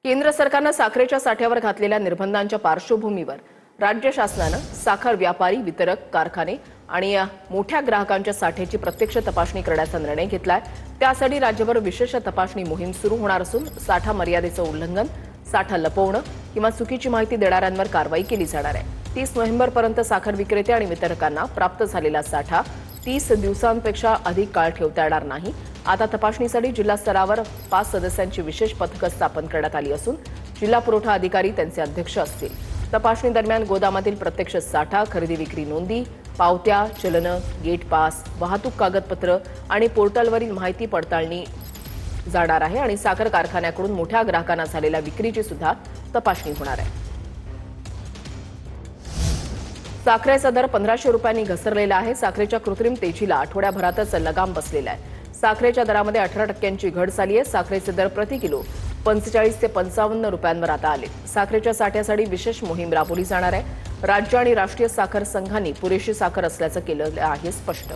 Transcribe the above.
केंद्र सरकारनं साखरेच्या साठ्यावर घातलेल्या निर्बंधांच्या पार्श्वभूमीवर राज्य शासनानं साखर व्यापारी, वितरक, कारखाने आणि मोठ्या ग्राहकांच्या साठ्याची प्रत्यक्ष तपासणी करण्याचा निर्णय घेतलाय। त्यासाठी राज्यभर विशेष तपासणी मोहीम सुरू होणार असून साठा मर्यादेचं उल्लंघन, साठा लपवणं किंवा चुकीची माहिती देणाऱ्यांवर कारवाई केली जाणार आहे। 30 नोव्हेंबरपर्यंत साखर विक्रेते आणि वितरकांना प्राप्त झालेला साठा 30 दिवसांपेक्षा अधिक काळ ठेवता येणार नाही। आता तपासणीसाठी जिल्हा स्तरावर 5 सदस्यांची विशेष पथकं स्थापन करण्यात आली असून जिल्हा पुरवठा अधिकारी त्यांचे अध्यक्ष असतील। तपासणी दरम्यान गोदामातील प्रत्यक्ष साठा, खरेदी विक्री नोंदी, पावत्या, चलनं, गेट पास, वाहतूक कागदपत्र आणि पोर्टलवरील माहिती पडताळणी जाणार आहे आणि साखर कारखान्याकडून मोठ्या ग्राहकांना झालेल्या विक्रीची सुद्धा तपासणी होणार आहे। साखरेचा दर 1500 रुपयांनी घसरलेला आहे। साखरेच्या कृत्रिम तेजीला आठवड्याभरातच लगाम बसलेला आहे। साखरेच्या दरामध्ये 18% घट झाली आहे। साखरेचे दर प्रति किलो 45 ते 55 रुपयांवर आता आले। साखरेच्या साठ्यासाठी विशेष मोहीम राबवली जाणार आहे। राज्य आणि राष्ट्रीय साखर संघांनी पुरेशी साखर असल्याचं केलं आहे स्पष्ट।